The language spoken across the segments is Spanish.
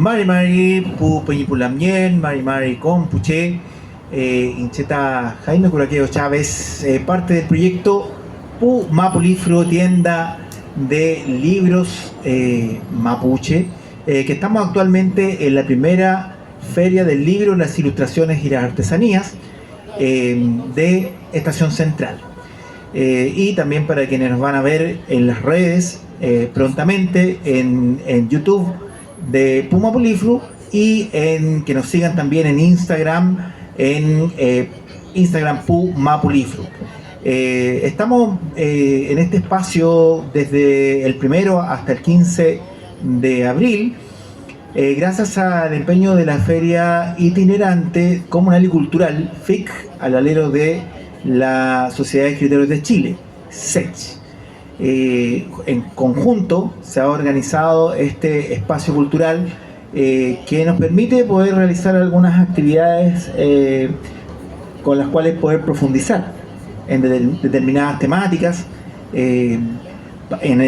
Mari Mari Pu Peñipulamien, Mari Mari Compuche, Incheta Jaime Curaqueo Chávez, parte del proyecto Pu Mapulifro, tienda de libros mapuche, que estamos actualmente en la primera feria del libro, las ilustraciones y las artesanías de Estación Central. Y también para quienes nos van a ver en las redes prontamente en YouTube de Pu Mapulifro, y que nos sigan también en Instagram, Instagram Pu Mapulifro. Estamos en este espacio desde el 1 hasta el 15 de abril, gracias al empeño de la Feria Itinerante Comunal y Cultural FIC, al alero de la Sociedad de Escritores de Chile, SECH. En conjunto se ha organizado este espacio cultural que nos permite poder realizar algunas actividades con las cuales poder profundizar en determinadas temáticas. En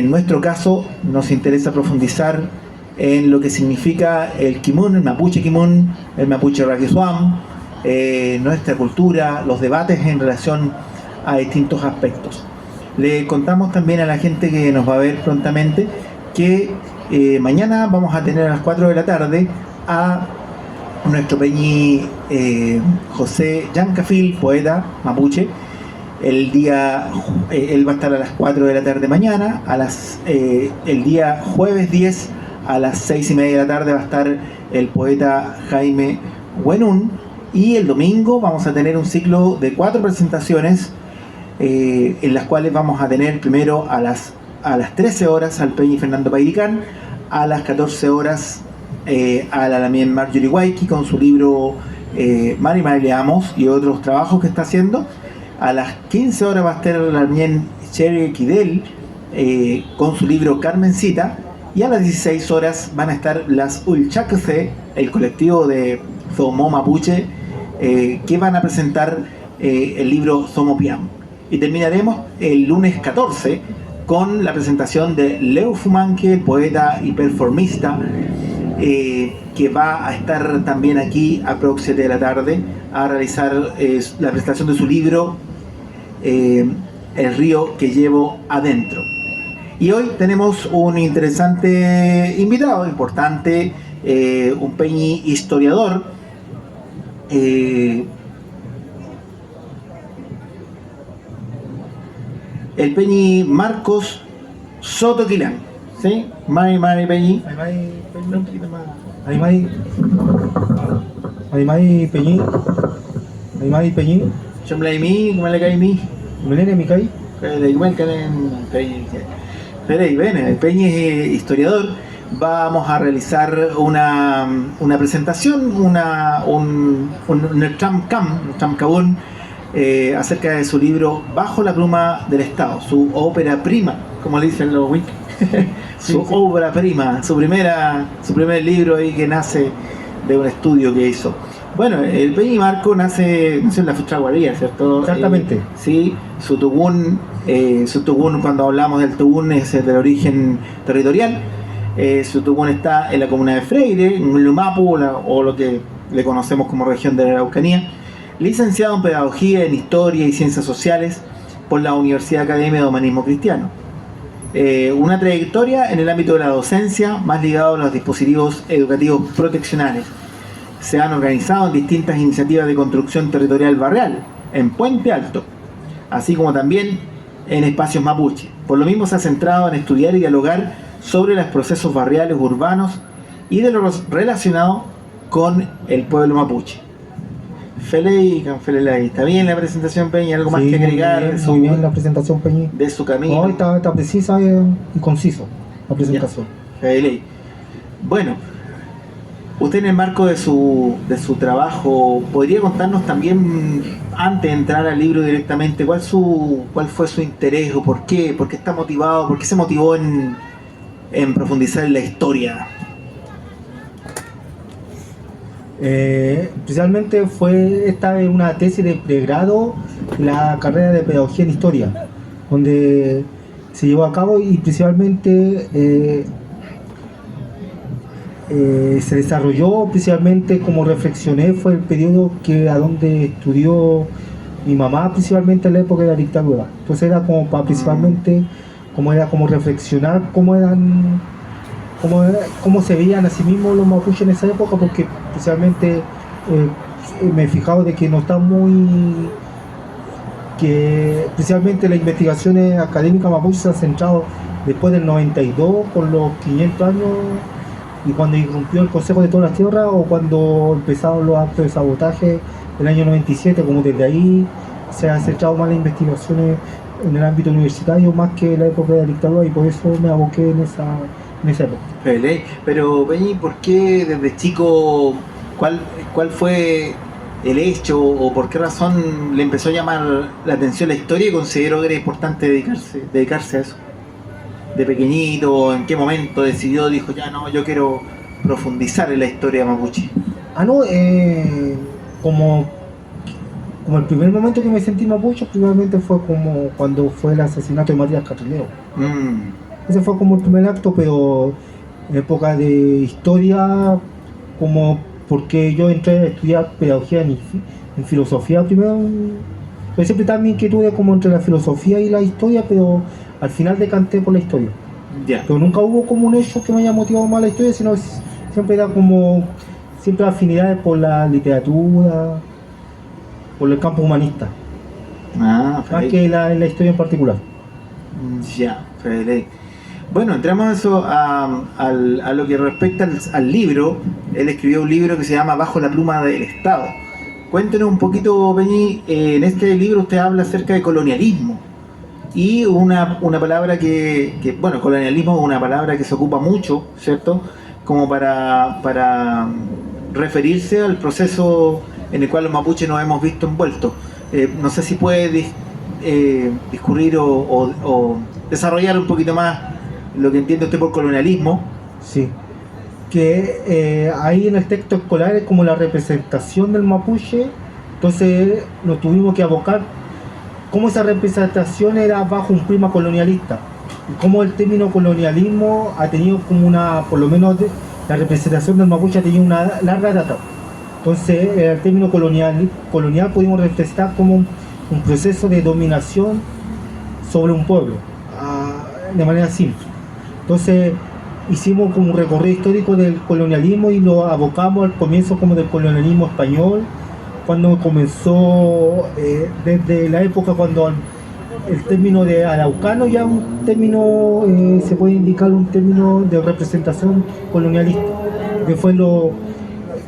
nuestro caso nos interesa profundizar en lo que significa el Kimun, el Mapuche Kimun, el Mapuche Raquisuam, nuestra cultura, los debates en relación a distintos aspectos. Le contamos también a la gente que nos va a ver prontamente que mañana vamos a tener a las 4 de la tarde a nuestro peñi José Yancafil, poeta mapuche. Él va a estar a las 4 de la tarde mañana, el día jueves 10 a las 6:30 de la tarde va a estar el poeta Jaime Huenún, y el domingo vamos a tener un ciclo de 4 presentaciones en las cuales vamos a tener primero a las 13 horas al peñi Fernando Pairicán, a las 14 horas a la Lamien Marjorie Waiki con su libro Mari Mari Leamos y otros trabajos que está haciendo. A las 15 horas va a estar la Lamien Cherry Kidel con su libro Carmencita, y a las 16 horas van a estar las Ulchacse, el colectivo de Zomo Mapuche, que van a presentar el libro Zomopiam. Y terminaremos el lunes 14 con la presentación de Leo Fumanque, el poeta y performista, que va a estar también aquí a prox 7 de la tarde a realizar la presentación de su libro El río que llevo adentro. Y hoy tenemos un interesante invitado, importante, un peñi historiador, el peñi Marcos Soto Quilán, ¿sí? Mari Peñi. Ay Peñi. Chomlaimi, ¿cómo le cae mi? Melene mi caí. El peñi es historiador. Vamos a realizar una presentación, un Tramcabón, acerca de su libro Bajo la pluma del Estado, su ópera prima, como le dicen los wiki. Su obra prima, su primer libro ahí, que nace de un estudio que hizo. Bueno, el Peñi Marco nació en la Fustraguaría, ¿cierto? Exactamente. Sí, su tugún, cuando hablamos del tugún, es del origen territorial. Su tugún está en la comuna de Freire, en Lumapu, o lo que le conocemos como región de la Araucanía. Licenciado en Pedagogía, en Historia y Ciencias Sociales por la Universidad Academia de Humanismo Cristiano. Una trayectoria en el ámbito de la docencia, más ligado a los dispositivos educativos proteccionales. Se han organizado en distintas iniciativas de construcción territorial barrial, en Puente Alto, así como también en espacios mapuche. Por lo mismo se ha centrado en estudiar y dialogar sobre los procesos barriales urbanos y de lo relacionado con el pueblo mapuche. Felelay, ¿está bien la presentación, Peñi? ¿Algo más que agregar? Muy bien la presentación, Peñi. De su camino. No, está precisa y conciso la presentación. Felelay. Bueno, usted, en el marco de su trabajo, ¿podría contarnos también, antes de entrar al libro directamente, cuál fue su interés o por qué está motivado, por qué se motivó en profundizar en la historia? Principalmente esta es una tesis de pregrado, la carrera de Pedagogía en Historia, donde se llevó a cabo, y principalmente se desarrolló principalmente, como reflexioné, fue el periodo a donde estudió mi mamá, principalmente en la época de la dictadura. Entonces era como para principalmente, como era como reflexionar cómo se veían a sí mismos los mapuches en esa época, porque especialmente me he fijado de que no está muy, que especialmente las investigaciones académicas mapuches se han centrado después del 92 con los 500 años y cuando irrumpió el Consejo de todas las Tierras, o cuando empezaron los actos de sabotaje en el año 97, como desde ahí se han centrado más las investigaciones en el ámbito universitario más que en la época de la dictadura, y por eso me aboqué en esa época. Pero, Peñi, ¿por qué desde chico, cuál fue el hecho o por qué razón le empezó a llamar la atención la historia y consideró que era importante dedicarse a eso? De pequeñito, ¿en qué momento decidió, dijo, ya no, yo quiero profundizar en la historia mapuche? No, como el primer momento que me sentí mapuche, primeramente fue como cuando fue el asesinato de Matías Catrileo. Ese fue como el primer acto, pero en época de historia, como porque yo entré a estudiar pedagogía en filosofía primero, pero siempre también que tuve como entre la filosofía y la historia, pero al final decanté por la historia. Yeah. Pero nunca hubo como un hecho que me haya motivado más la historia, sino siempre era como siempre afinidades por la literatura, por el campo humanista, más que la historia en particular. Ya, Fede. Bueno, entramos eso a lo que respecta al libro. Él escribió un libro que se llama Bajo la pluma del Estado. Cuéntenos un poquito, Peñi, en este libro usted habla acerca de colonialismo. Y una palabra bueno, colonialismo es una palabra que se ocupa mucho, ¿cierto? Como para referirse al proceso en el cual los mapuches nos hemos visto envueltos. No sé si puede discurrir o desarrollar un poquito más lo que entiende usted por colonialismo. Sí, que ahí en el texto escolar es como la representación del mapuche, entonces nos tuvimos que abocar cómo esa representación era bajo un prisma colonialista y cómo el término colonialismo ha tenido como por lo menos la representación del mapuche ha tenido una larga data. Entonces el término colonial pudimos representar como un proceso de dominación sobre un pueblo, de manera simple. Entonces hicimos como un recorrido histórico del colonialismo y lo abocamos al comienzo como del colonialismo español, cuando comenzó desde la época cuando el término de araucano ya un término, se puede indicar un término de representación colonialista, que fue lo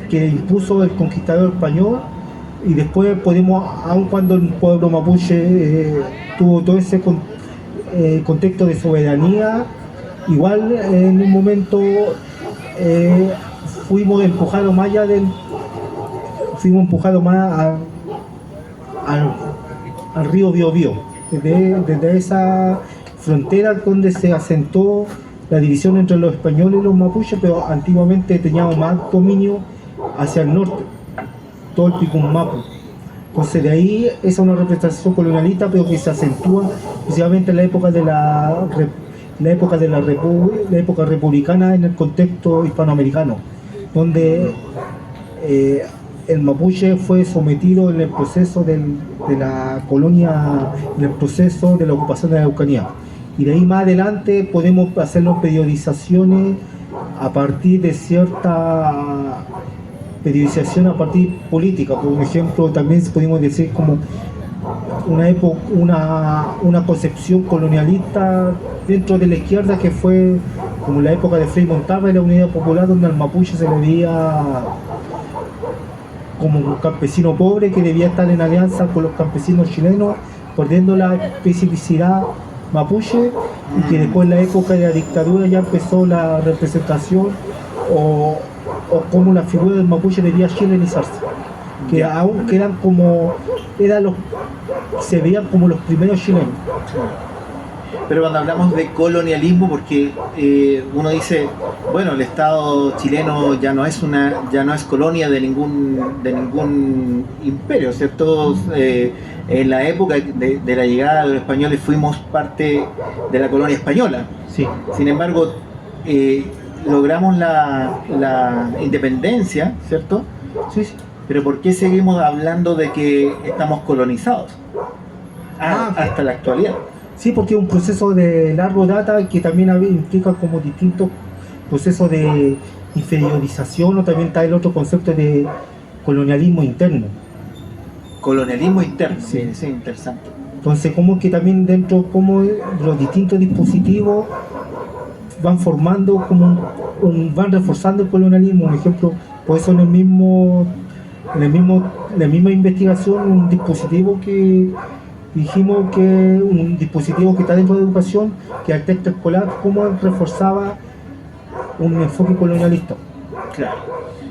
que impuso el conquistador español, y después podemos, aun cuando el pueblo mapuche tuvo todo ese contexto de soberanía, igual en un momento fuimos empujados más allá al río Biobío, desde esa frontera donde se asentó la división entre los españoles y los mapuches, pero antiguamente teníamos más dominio hacia el norte, todo el Picunmapu. Entonces de ahí esa es una representación colonialista, pero que se acentúa especialmente en la época de la época republicana, en el contexto hispanoamericano, donde el mapuche fue sometido en el proceso de la colonia, en el proceso de la ocupación de la Araucanía. Y de ahí más adelante podemos hacer las periodizaciones a partir de cierta periodización a partir política. Por ejemplo, también podemos decir como una concepción colonialista dentro de la izquierda, que fue como la época de Frei Montalva y la Unidad Popular, donde al mapuche se le veía como un campesino pobre que debía estar en alianza con los campesinos chilenos, perdiendo la especificidad mapuche, y que después en la época de la dictadura ya empezó la representación o cómo la figura del mapuche debía chilenizarse, que aún quedan como se veían como los primeros chilenos. Pero cuando hablamos de colonialismo, porque uno dice, bueno, el Estado chileno ya no es colonia de ningún imperio, ¿cierto? En la época de la llegada de los españoles fuimos parte de la colonia española. Sí. Sin embargo, logramos la independencia, ¿cierto? Sí, sí. Pero ¿por qué seguimos hablando de que estamos colonizados? Ah, Hasta la actualidad. Sí, porque es un proceso de largo data que también implica como distintos procesos de inferiorización, o también está el otro concepto de colonialismo interno. Colonialismo interno, Sí. sí, interesante. Entonces, como que también dentro, como los distintos dispositivos van formando, van reforzando el colonialismo. Un ejemplo, por eso en la misma investigación, un dispositivo que dijimos que un dispositivo que está dentro de educación, que el texto escolar, cómo reforzaba un enfoque colonialista. Claro.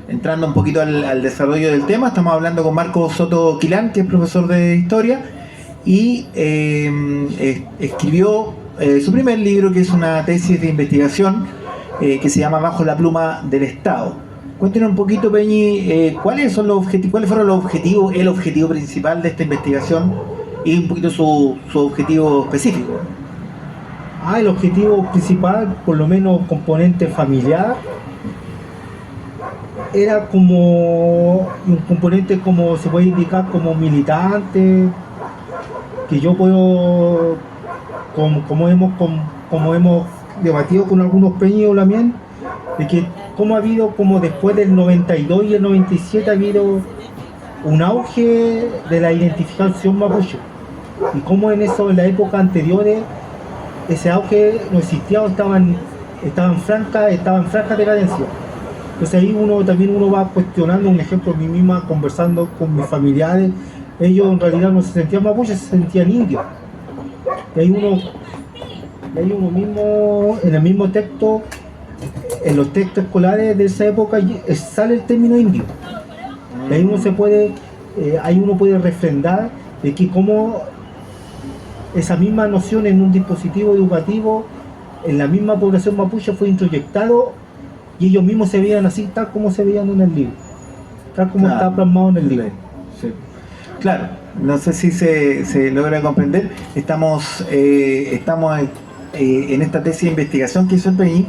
Entrando un poquito al desarrollo del tema, estamos hablando con Marco Soto Quilán, que es profesor de historia, y escribió su primer libro, que es una tesis de investigación que se llama Bajo la pluma del Estado. Cuéntenos un poquito, Peñi, cuáles fueron los objetivos, el objetivo principal de esta investigación y un poquito su objetivo específico. El objetivo principal, por lo menos componente familiar, era como un componente, como se puede indicar, como militante, que yo puedo, como hemos debatido con algunos peños también, de que como ha habido, como después del 92 y el 97 ha habido un auge de la identificación mapuche, y como en las épocas anteriores ese auge no existía, o estaba en franca decadencia. Entonces ahí uno va cuestionando. Un ejemplo, a mí misma, conversando con mis familiares, ellos en realidad no se sentían mapuches, se sentían indios. Y ahí uno mismo, en el mismo texto, en los textos escolares de esa época, sale el término indio. Y ahí uno puede refrendar de que como esa misma noción en un dispositivo educativo, en la misma población mapuche, fue introyectado, y ellos mismos se veían así, tal como se veían en el libro, tal como está plasmado en el libro. Sí. Claro, no sé si se logra comprender. Estamos en esta tesis de investigación que hizo el Peñi,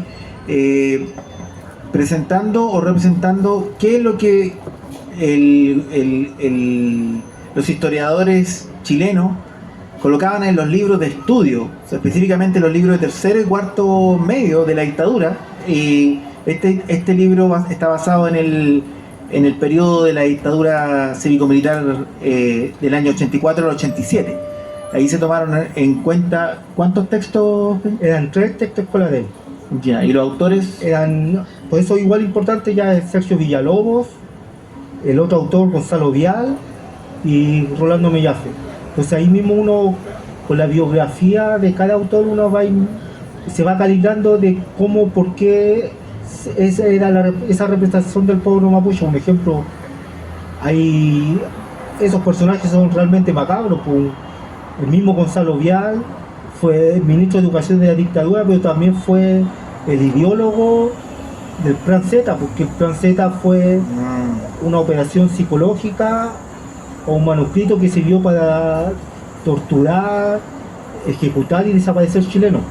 presentando o representando qué es lo que los historiadores chilenos colocaban en los libros de estudio, o sea, específicamente los libros de tercero y cuarto medio de la dictadura. Y este libro está basado en el periodo de la dictadura cívico-militar del año 84 al 87. Ahí se tomaron en cuenta, ¿cuántos textos? Eran 3 textos escolares. Ya, ¿y los autores? Por eso igual importante ya es Sergio Villalobos, el otro autor Gonzalo Vial y Rolando Mellafe. Entonces ahí mismo uno, con la biografía de cada autor, se va calibrando de cómo, por qué esa representación del pueblo mapuche. Un ejemplo, esos personajes son realmente macabros. El mismo Gonzalo Vial fue ministro de Educación de la dictadura, pero también fue el ideólogo del Plan Z, porque el Plan Z fue una operación psicológica o un manuscrito que sirvió para torturar, ejecutar y desaparecer chilenos.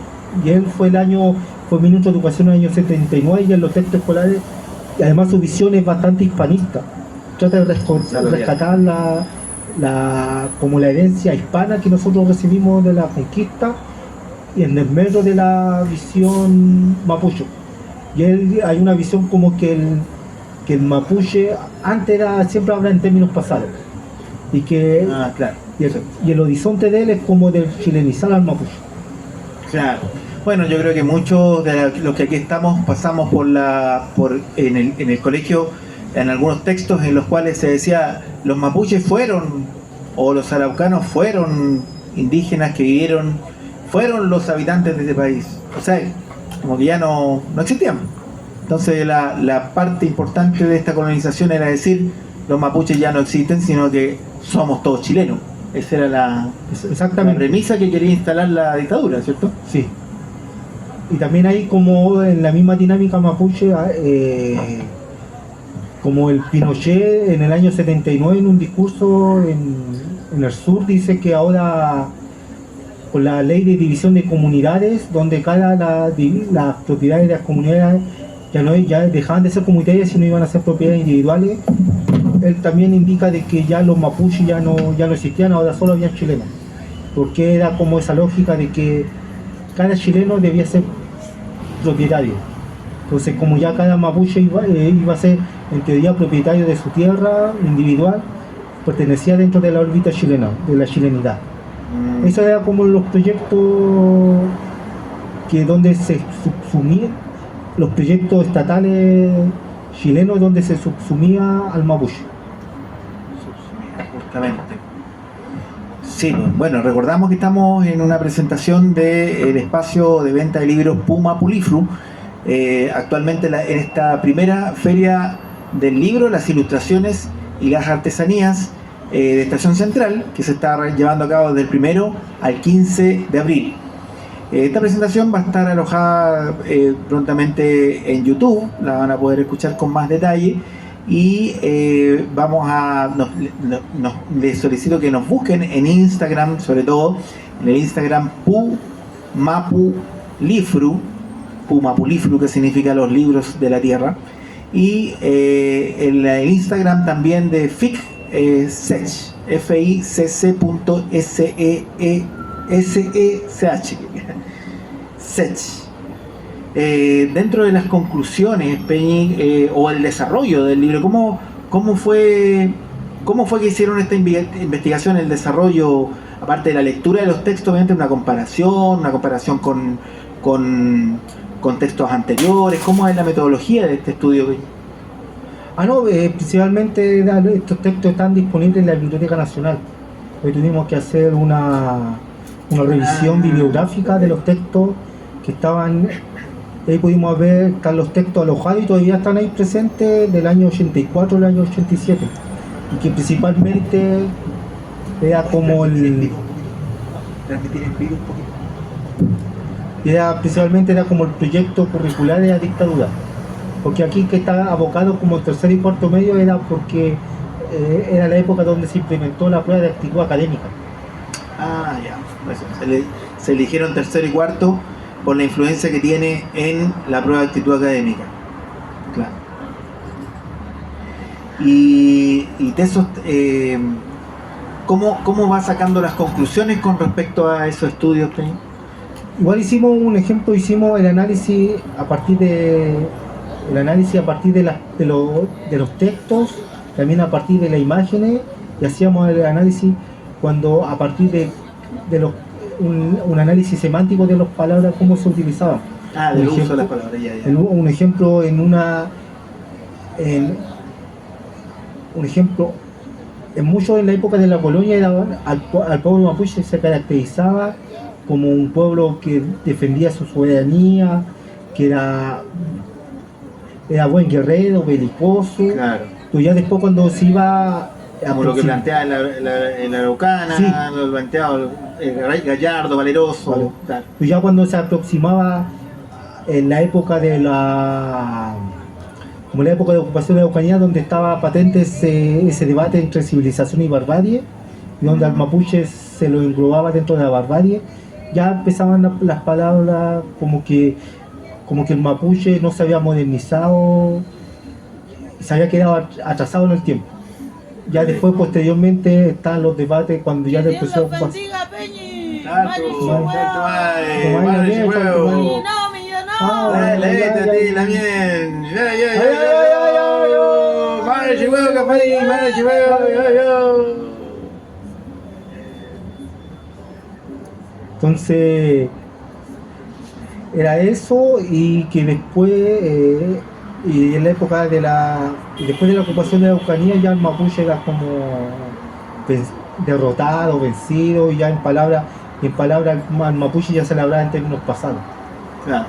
Y él fue ministro de Educación en el año 79, y en los textos escolares, y además su visión es bastante hispanista. Trata de rescatar como la herencia hispana que nosotros recibimos de la conquista, y en desmedro de la visión mapuche. Y hay una visión como que el mapuche antes siempre habla en términos pasados, y que claro. y el horizonte de él es como de chilenizar al mapuche. Claro. Bueno, yo creo que muchos de los que aquí estamos pasamos en el colegio, en algunos textos en los cuales se decía los mapuches fueron, o los araucanos fueron indígenas que vivieron, fueron los habitantes de este país. O sea, como que ya no existían. Entonces la parte importante de esta colonización era decir, los mapuches ya no existen, sino que somos todos chilenos. Esa era la premisa que quería instalar la dictadura, ¿cierto? Sí. Y también hay, como en la misma dinámica mapuche, como el Pinochet en el año 79, en un discurso en el sur, dice que ahora, con la ley de división de comunidades, donde las propiedades de las comunidades ya dejaban de ser comunitarias, sino iban a ser propiedades individuales. Él también indica de que ya los mapuches ya no existían, ahora solo había chilenos, porque era como esa lógica de que cada chileno debía ser propietario. Entonces, como ya cada mapuche iba a ser en teoría propietario de su tierra individual, pertenecía dentro de la órbita chilena, de la chilenidad. Eso era como los proyectos que donde se subsumían, los proyectos estatales chilenos donde se subsumía al mapuche. Justamente. Sí, bueno, recordamos que estamos en una presentación del espacio de venta de libros Puma Pulifru, actualmente en esta primera feria del libro, las ilustraciones y las artesanías de Estación Central, que se está llevando a cabo desde el 1 al 15 de abril. Esta presentación va a estar alojada prontamente en YouTube, la van a poder escuchar con más detalle. Y les solicito que nos busquen en Instagram, sobre todo en el Instagram Pumapulifru, que significa los libros de la tierra, y en el Instagram también de FIC Sech, FICC.SESESECH Sech. Dentro de las conclusiones, Peñi, o el desarrollo del libro, ¿cómo fue que hicieron esta investigación, el desarrollo, aparte de la lectura de los textos, obviamente una comparación con textos anteriores? ¿Cómo es la metodología de este estudio, Peñi? Principalmente estos textos están disponibles en la Biblioteca Nacional. Hoy tuvimos que hacer una revisión bibliográfica de los textos que estaban. Ahí pudimos ver, están los textos alojados y todavía están ahí presentes del año 84 al año 87. Y que principalmente era como principalmente era como el proyecto curricular de la dictadura. Porque aquí que está abocado como el tercer y cuarto medio era porque era la época donde se implementó la prueba de actitud académica. Ah, ya. Eso. Se eligieron tercero y cuarto por la influencia que tiene en la prueba de actitud académica. Claro. Y Tesos, ¿cómo va sacando las conclusiones con respecto a esos estudios, Peña? Igual hicimos un ejemplo, hicimos el análisis a partir de los textos, también a partir de las imágenes, y hacíamos el análisis cuando a partir de un análisis semántico de las palabras, cómo se utilizaban. Del uso de las palabras, ya. Un ejemplo en mucho en la época de la colonia al pueblo mapuche se caracterizaba como un pueblo que defendía su soberanía, que era buen guerrero, belicoso. Claro. Pero ya después cuando se iba como lo que planteaba en la Araucana, sí. Lo planteaba Gallardo, Valeroso. Vale. Claro. Pero ya cuando se aproximaba en la época de ocupación de la Araucanía, donde estaba patente ese debate entre civilización y barbarie, y donde al mapuche se lo englobaba dentro de la barbarie, ya empezaban las palabras como que el mapuche no se había modernizado, se había quedado atrasado en el tiempo. Ya después, posteriormente, están los debates cuando ya empezó a pasar. Entonces era eso, y que después y en la época después de la ocupación de la Araucanía, ya el mapuche era como derrotado, vencido, y ya en palabras al mapuche ya se le hablaba en términos pasados. Claro.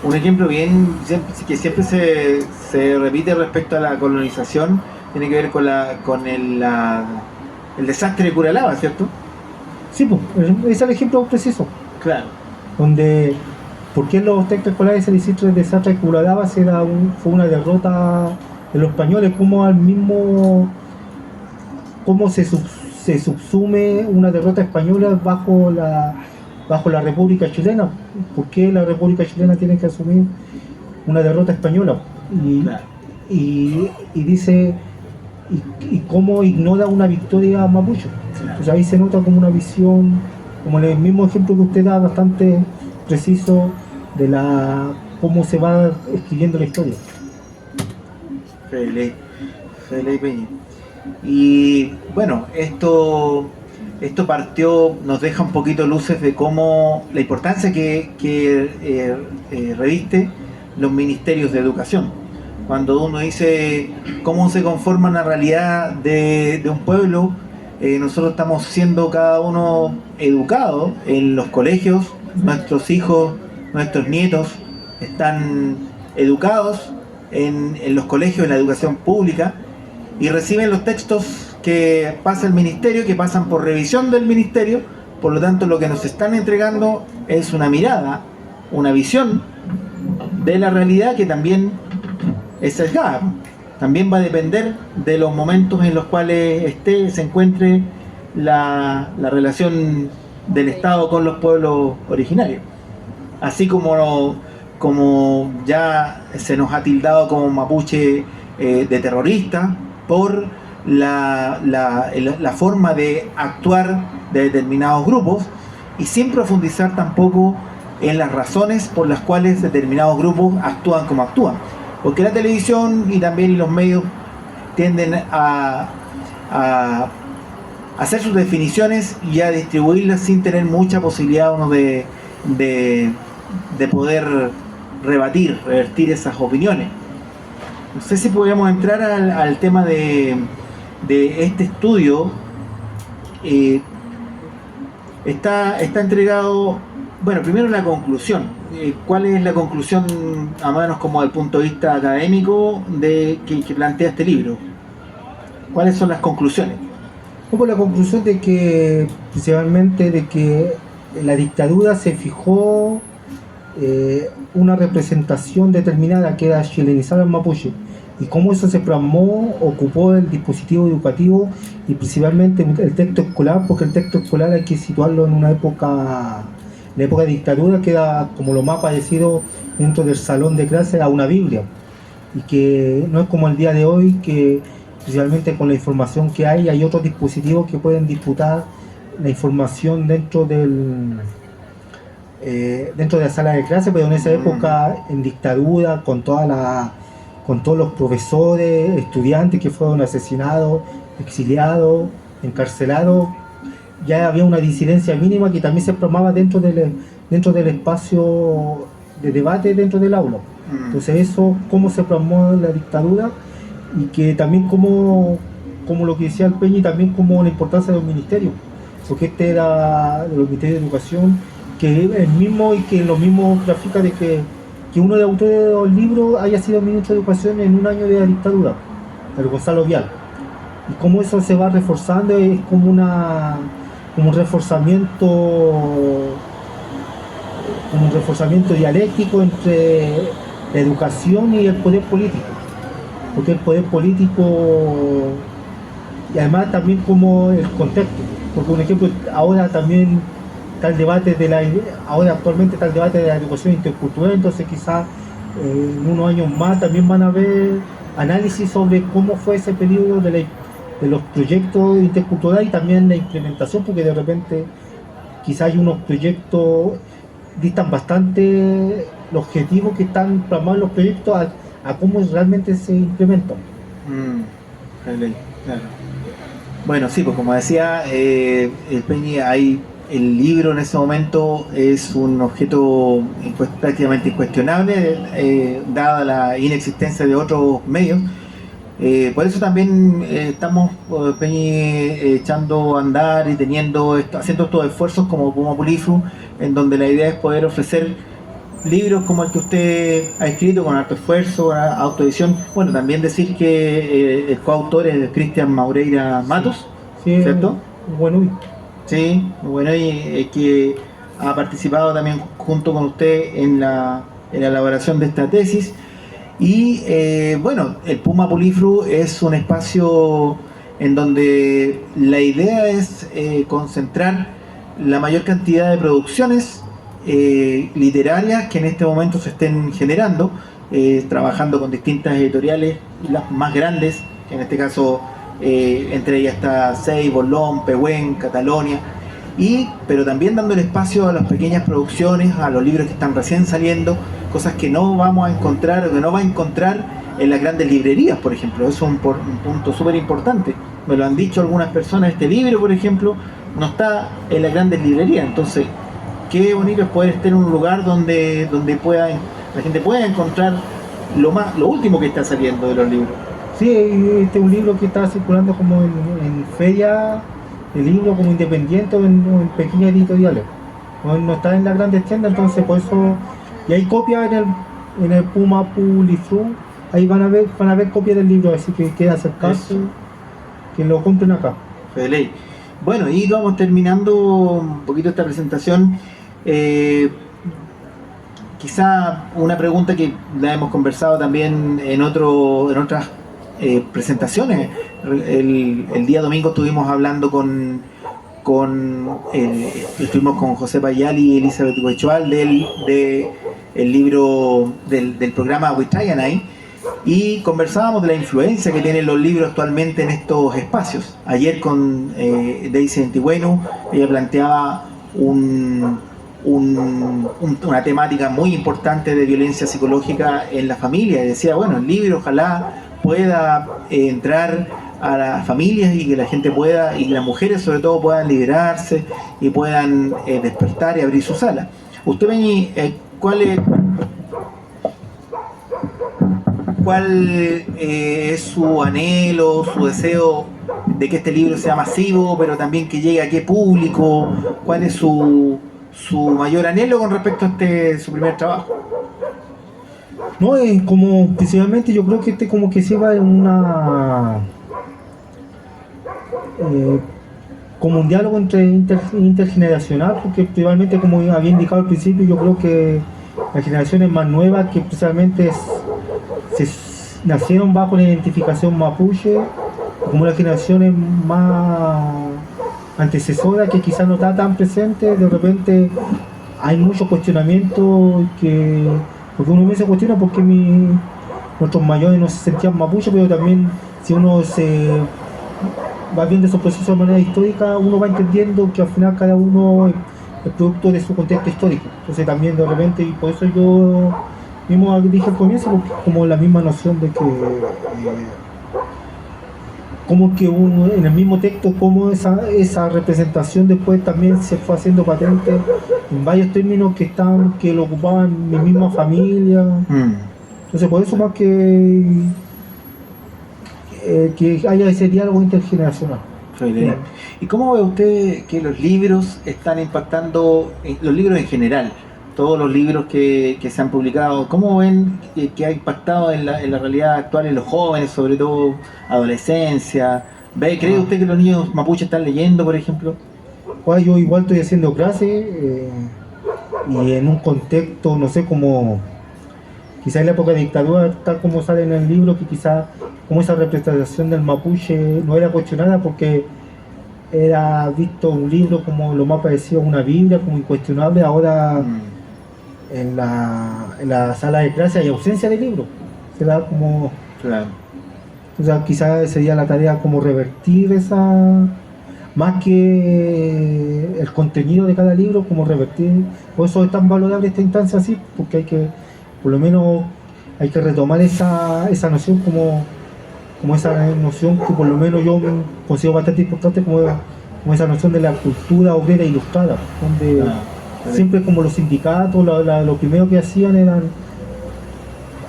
Un ejemplo que siempre se repite respecto a la colonización tiene que ver con el desastre de Curalaba, ¿cierto? Sí, pues, es el ejemplo preciso. Claro. Donde, ¿por qué en los textos escolares se dice el desastre de Curalaba? Fue una derrota de los españoles, cómo se subsume una derrota española bajo la República Chilena. ¿Por qué la República Chilena tiene que asumir una derrota española. Y, Claro. y dice, y cómo ignora una victoria mapuche. Claro. Entonces ahí se nota como una visión, como el mismo ejemplo que usted da, bastante preciso de cómo se va escribiendo la historia. Fede Peña. Y bueno, esto partió, nos deja un poquito luces de cómo la importancia que reviste los ministerios de educación. Cuando uno dice cómo se conforma una realidad de un pueblo, nosotros estamos siendo cada uno educados en los colegios, nuestros hijos, nuestros nietos están educados en los colegios, en la educación pública, y reciben los textos que pasa el ministerio, que pasan por revisión del ministerio. Por lo tanto, lo que nos están entregando es una mirada, una visión de la realidad que también es sesgada. También va a depender de los momentos en los cuales se encuentre la relación del Estado con los pueblos originarios. Así como ya se nos ha tildado como mapuche de terrorista por la forma de actuar de determinados grupos, y sin profundizar tampoco en las razones por las cuales determinados grupos actúan como actúan. Porque la televisión y también los medios tienden a hacer sus definiciones y a distribuirlas sin tener mucha posibilidad uno de poder revertir esas opiniones. No sé si podríamos entrar al tema de este estudio. Está entregado, bueno, primero la conclusión. ¿Cuál es la conclusión, a menos como del punto de vista académico, que plantea este libro? ¿Cuáles son las conclusiones? Hubo la conclusión de que, principalmente, de que la dictadura se fijó una representación determinada que era chilenizar al mapuche, y cómo eso se plasmó, ocupó el dispositivo educativo y principalmente el texto escolar, porque el texto escolar hay que situarlo en una época, la época de dictadura, que era como lo más parecido dentro del salón de clase a una Biblia, y que no es como el día de hoy, que principalmente con la información que hay otros dispositivos que pueden disputar la información dentro de la sala de clase, pero en esa época, en dictadura, con todos los profesores, estudiantes que fueron asesinados, exiliados, encarcelados, ya había una disidencia mínima que también se plasmaba dentro del espacio de debate dentro del aula. Entonces eso, cómo se plasmó la dictadura, y que también como lo que decía el Peñi, también como la importancia de los ministerios, porque este era de los ministerios de educación, que el mismo, y que lo mismo grafica de que uno de los autores de los libros haya sido ministro de educación en un año de la dictadura, el Gonzalo Vial, y cómo eso se va reforzando, es como un reforzamiento dialéctico entre la educación y el poder político, porque el poder político, y además también como el contexto, porque por ejemplo ahora también está el debate actualmente está el debate de la educación intercultural, entonces quizás en unos años más también van a haber análisis sobre cómo fue ese periodo de los proyectos interculturales y también la implementación, porque de repente quizás hay unos proyectos distan bastante los objetivos que están plasmados en los proyectos a cómo realmente se implementan. Claro. Bueno, sí, pues como decía el Peñi, el libro en ese momento es un objeto prácticamente incuestionable, dada la inexistencia de otros medios. Por eso también estamos, Peñi, echando a andar y haciendo estos esfuerzos como Puma Polifru, en donde la idea es poder ofrecer libros como el que usted ha escrito con harto esfuerzo, autoedición. Bueno, también decir que el coautor es Cristian Maureira Matos, sí, ¿cierto? Bueno, sí, bueno, y que ha participado también junto con usted en la elaboración de esta tesis. Y bueno, el Puma Polifru es un espacio en donde la idea es concentrar la mayor cantidad de producciones literarias que en este momento se estén generando, trabajando con distintas editoriales, las más grandes, en este caso entre ellas está Sei, Bolón, Pehuen, Catalonia, pero también dando el espacio a las pequeñas producciones, a los libros que están recién saliendo, cosas que no vamos a encontrar o que no va a encontrar en las grandes librerías, por ejemplo. Eso es un punto súper importante. Me lo han dicho algunas personas, este libro, por ejemplo, no está en las grandes librerías. Entonces, qué bonito es poder estar en un lugar donde la gente pueda encontrar lo último que está saliendo de los libros. Sí, este es un libro que está circulando como en feria de libros, como independiente o en pequeñas editoriales. No está en las grandes tiendas, entonces por eso... Y hay copias en el Puma Publifru, ahí van a ver copias del libro, así que queda acercarse, que lo compren acá. Fede. Bueno, y vamos terminando un poquito esta presentación. Quizá una pregunta que la hemos conversado también en otras presentaciones. El día domingo estuvimos hablando estuvimos con José Payali y Elizabeth Huechual del libro del programa Huitrayanay, y conversábamos de la influencia que tienen los libros actualmente en estos espacios. Ayer con Daisy Antigüeno, ella planteaba una temática muy importante de violencia psicológica en la familia, y decía, bueno, el libro ojalá pueda entrar a las familias y que la gente pueda, y las mujeres sobre todo, puedan liberarse y puedan despertar y abrir sus alas. Usted, Peñi, ¿cuál es su anhelo, su deseo de que este libro sea masivo, pero también que llegue a qué público? ¿Cuál es su mayor anhelo con respecto a su primer trabajo? No, como principalmente yo creo que como que se va en como un diálogo intergeneracional, porque principalmente, como había indicado al principio, yo creo que las generaciones más nuevas, que precisamente nacieron bajo la identificación mapuche, como las generaciones más antecesoras, que quizás no está tan presente, de repente hay muchos cuestionamientos, porque uno se cuestiona por qué nuestros mayores no se sentían mapuche, pero también si uno se va viendo esos procesos de manera histórica, uno va entendiendo que al final cada uno es producto de su contexto histórico. Entonces también de repente, y por eso yo mismo dije al comienzo, porque como la misma noción de que como que uno en el mismo texto, como esa representación después también se fue haciendo patente en varios términos que lo ocupaban mi misma familia. Entonces por eso más que haya ese diálogo intergeneracional. Sí. ¿Y cómo ve usted que los libros están impactando, los libros en general, todos los libros que se han publicado, cómo ven que ha impactado en la realidad actual en los jóvenes, sobre todo adolescencia? ¿Cree usted que los niños mapuches están leyendo, por ejemplo? Pues yo igual estoy haciendo clases y en un contexto, no sé, como quizá en la época de dictadura, tal como sale en el libro, que quizá como esa representación del mapuche no era cuestionada porque era visto un libro como lo más parecido a una Biblia, como incuestionable. Ahora en la sala de clase hay ausencia de libro, se da como... Claro. O sea, quizás sería la tarea como revertir esa... Más que el contenido de cada libro, como revertir... Por eso es tan valorable esta instancia así, porque hay que, por lo menos, hay que retomar esa noción como esa noción que por lo menos yo considero bastante importante, como esa noción de la cultura obrera ilustrada, donde siempre como los sindicatos, lo primero que hacían eran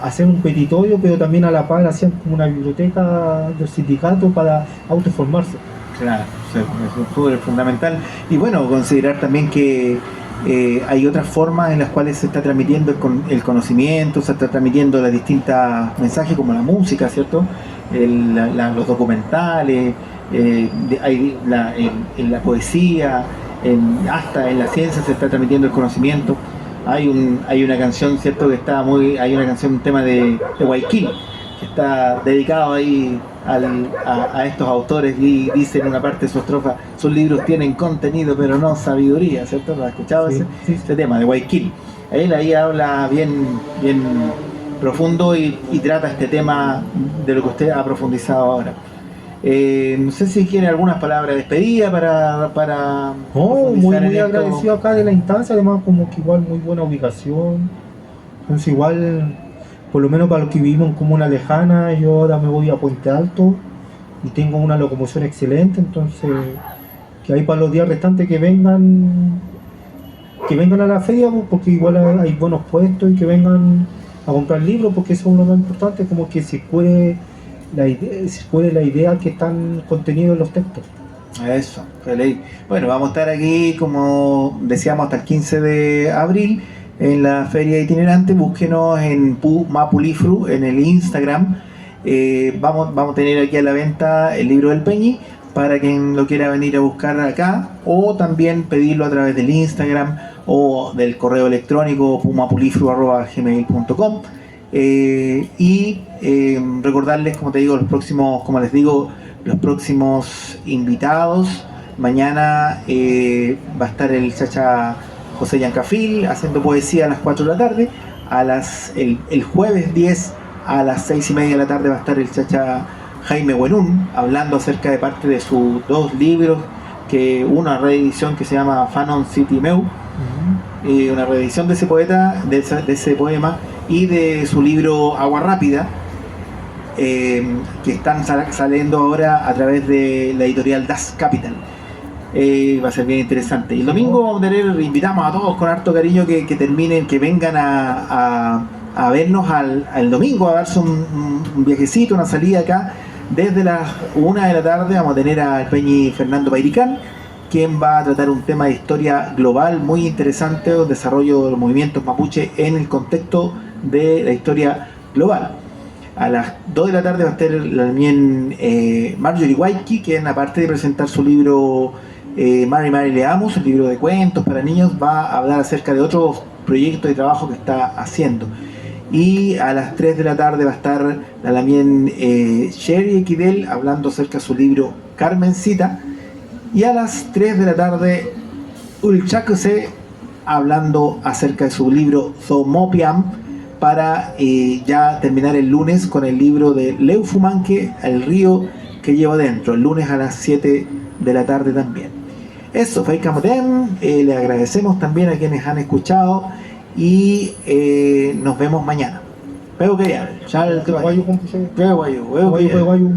hacer un petitorio, pero también a la par hacían como una biblioteca del sindicato para autoformarse. Claro, es súper fundamental. Y bueno, considerar también que hay otras formas en las cuales se está transmitiendo el conocimiento, se está transmitiendo los distintos mensajes, como la música, ¿cierto? Los documentales, en la poesía, hasta en la ciencia se está transmitiendo el conocimiento. Hay una canción, ¿cierto? Un tema de Guayaquil, que está dedicado ahí a estos autores, y dice en una parte de su estrofa: sus libros tienen contenido pero no sabiduría, ¿cierto? ¿Lo has escuchado? Sí. Ese tema de Guayaquil? Él ahí habla bien profundo y trata este tema de lo que usted ha profundizado ahora. No sé si quiere algunas palabras de despedida para muy, profundizar en muy esto. agradecido acá de la instancia, además como que igual muy buena ubicación. Entonces igual, por lo menos para los que vivimos en comuna lejana, yo ahora me voy a Puente Alto y tengo una locomoción excelente, entonces que ahí para los días restantes que vengan a la feria, pues, porque igual hay buenos puestos y que vengan a comprar libros, porque eso es lo más importante, como que se puede la idea que están contenidos en los textos. Eso, feliz. Bueno, vamos a estar aquí, como decíamos, hasta el 15 de abril en la feria itinerante. Búsquenos en Mapulifru en el Instagram. Vamos a tener aquí a la venta el libro del Peñi para quien lo quiera venir a buscar acá, o también pedirlo a través del Instagram o del correo electrónico pumapulifru@gmail.com. Recordarles, como te digo, los próximos invitados. Mañana va a estar el chacha José Yancafil haciendo poesía a las 4 de la tarde. El jueves 10 a las 6:30 de la tarde va a estar el chacha Jaime Buenún hablando acerca de parte de sus 2 libros, una reedición que se llama Fanon City Meu, una reedición de ese poeta, de ese poema, y de su libro Agua Rápida, que están saliendo ahora a través de la editorial Das Capital. Va a ser bien interesante. Y el domingo vamos a invitamos a todos con harto cariño que terminen, que vengan a vernos al domingo, a darse un viajecito, una salida acá. Desde las 1 de la tarde vamos a tener al Peñi Fernando Pairicán, quien va a tratar un tema de historia global muy interesante, el desarrollo de los movimientos mapuche en el contexto de la historia global. A las 2 de la tarde va a estar también Marjorie Waiki, quien aparte de presentar su libro Mari Leamos, el libro de cuentos para niños, va a hablar acerca de otros proyectos de trabajo que está haciendo. Y a las 3 de la tarde va a estar también Sherry Equidel hablando acerca de su libro Carmencita. Y a las 3 de la tarde Ulchakuse hablando acerca de su libro Zomopiam, para ya terminar el lunes con el libro de Leu Fumanque, El río que llevo dentro, el lunes a las 7 de la tarde también. Eso, Feikamotem, le agradecemos también a quienes han escuchado y nos vemos mañana. Veo que ya, Guayu, compadre. Guayu. Guayu.